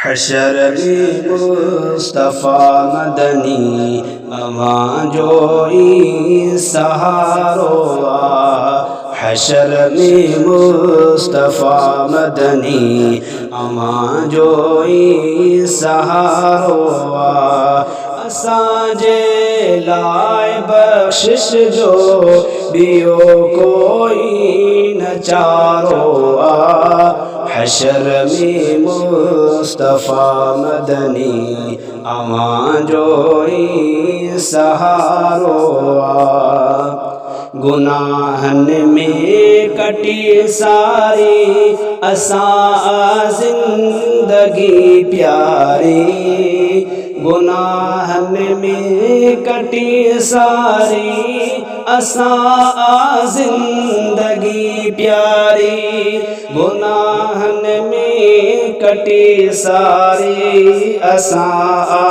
हशर में मुस्तफ़ा मदनी अवां जोई सहारो हशर में मुस्तफ़ा मदनी अवां जोई सहारो असांजे लाए बख्शिश जो बियो कोई न चारो हशर में मुस्तफ़ा मदनी अवां जोई सहारो गुनाहन में कटी सारी असां जिंदगी प्यारी गुनाहन में कटी सारी असां जिंदगी प्यारी गुनाहन में कटी सारी असां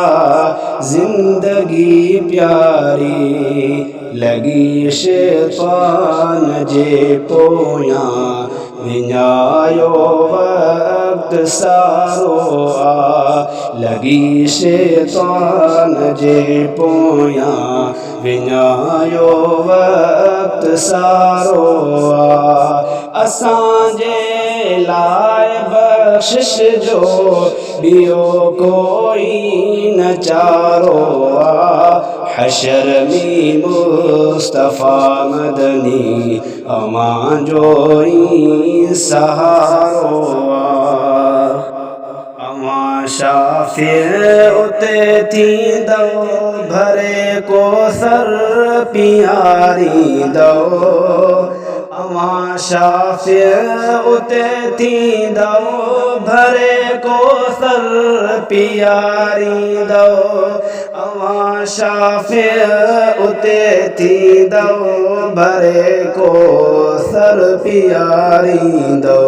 जिंदगी प्यारी लगी शैतान जे पोयां विञायो वक्त सारो लगी शैतान जे पोयां विञायो वक्त सारो असांजे लाए बख्शिश जो बियो कोई न चारो हशर में मुस्तफ़ा मदनी अवां जोई सहारो अवां शाफ़िर उते थींदो भरे को सर पियारी दो अवां शाफ़िर उते थींदो भरे को सर पियारी दो अवां शाफ़िर उते थींदो भरे को सर पियारी दो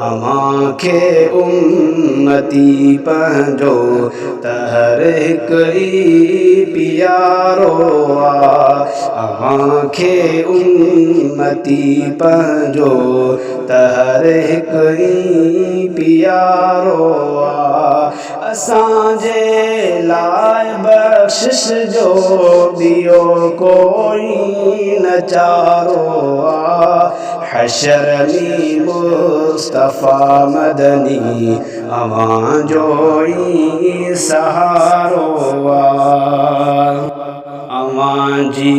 अवां खे उम्मती पंहिंजो त हर हिकु ई प्यारो अवां खे उम्मती पंहिंजो त हर हिकु ई प्यारो असांजे लाए बख्शिश जो बियो कोई न चारो हशर में मुस्तफ़ा मदनी अवां जोई सहारो अवां जी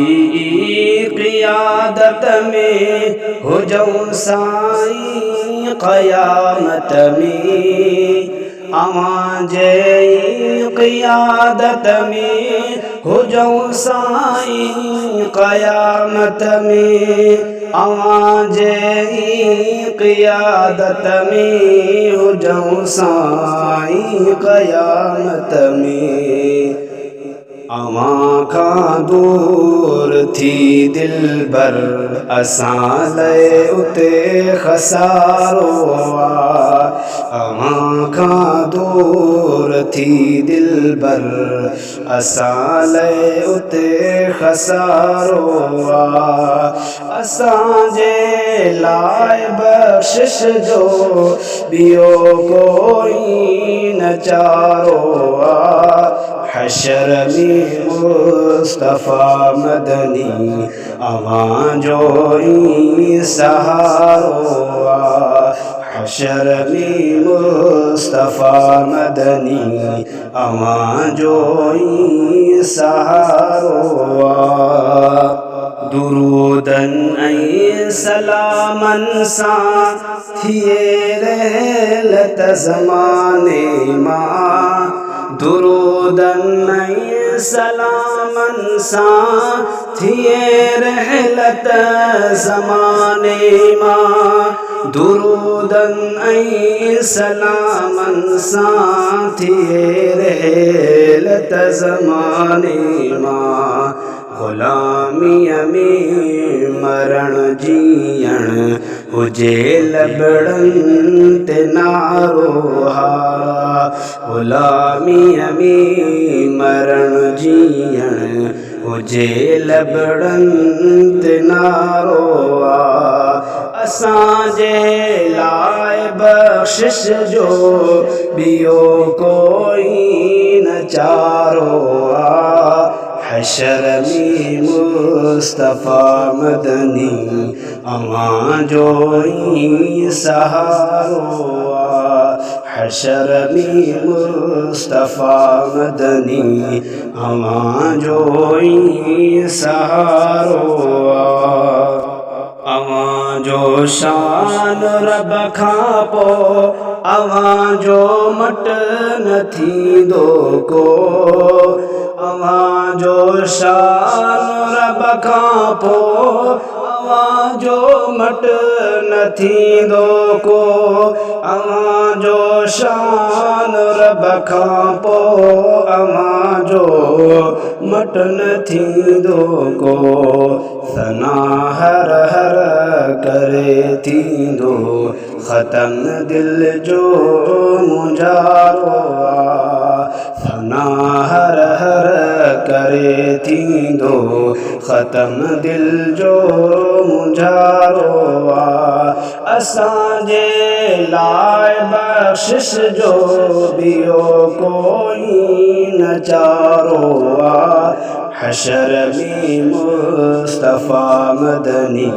क़ियादत में हुजऊं साईं क़यामत में अवां जे क़ियादत में हुजऊं साईं क़यामत में अवां जे क़ियादत में हुजऊं साईं क़यामत में अवां खां दूर थी दिलबर असां लए उते खसारो अवां खां दूर थी दिलबर असां लए उते खसारो असांजे लाए बख्शिश जो बियो कोई न चारो हशर में मुस्तफ़ा मदनी अवां जोई सहारो हशर में मुस्तफ़ा मदनी अवां जोई सहारो दुरूदन ऐं सलामन सां थिए रहलत ज़माने मां दुरूदन ऐं सलामन सां थिए रहलत ज़माने मां दुरूदन ऐं सलामन सां थिए रहलत ज़माने मां ग़ुलामीअ में मरण जीअण हुजे लबड़नि ते नारो ग़ुलामीअ में मरण जीअण हुजे लबड़नि ते नारो असांजे लाइ बख़्श बख्शिश जो बियो कोई न चारो हशर में मुस्तफ़ा मदनी अमा जोई सहारो हशर में मुस्तफ़ा मदनी अमा जोई सहारो अवां जो शान रब खां पोइ अवां जो मट न थींदो को अवां जो शान रब खां पोइ अवां जो मट न थींदो को अवां जो शान रब खां पोइ अवां जो मट न थींदो को सना हर हर करे थींदो ख़त्म दिल जो मुंझारो सना हर हर करे थींदो ख़त्म दिल जो मुंझारो असांजे लाइ बख़्शिश जो बियो कोई न चारो हशर में मुस्तफ़ा मदनी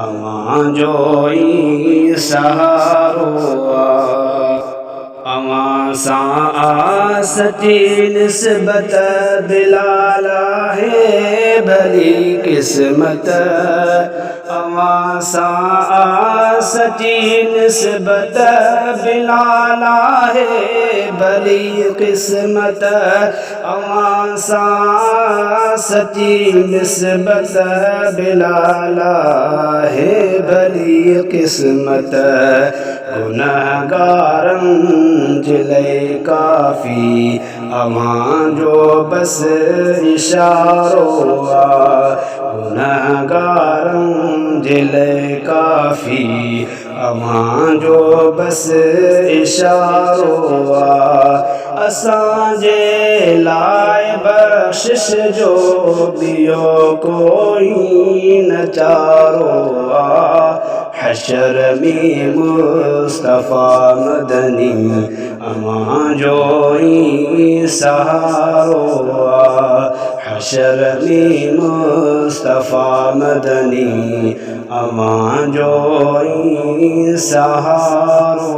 अवां जो ई सहारो अवां सां सची निस्बत बिलाल है भली किस्मत अवां सां सची निस्बत बिलाल है भली किस्मत अवां सां सची निस्बत बिलाल है भली किस्मत गुनहगारन जिले काफ़ी अवां जो बस इशारो गुनहगारन जिले काफ़ी अवां जो बस इशारो असांजे लाइ बख़्शिश जो बियो कोई न चारो हशर में मुस्तफ़ा मदनी अवां जो ई सहारो हशर में मुस्तफ़ा मदनी अवां जो ई सहारो।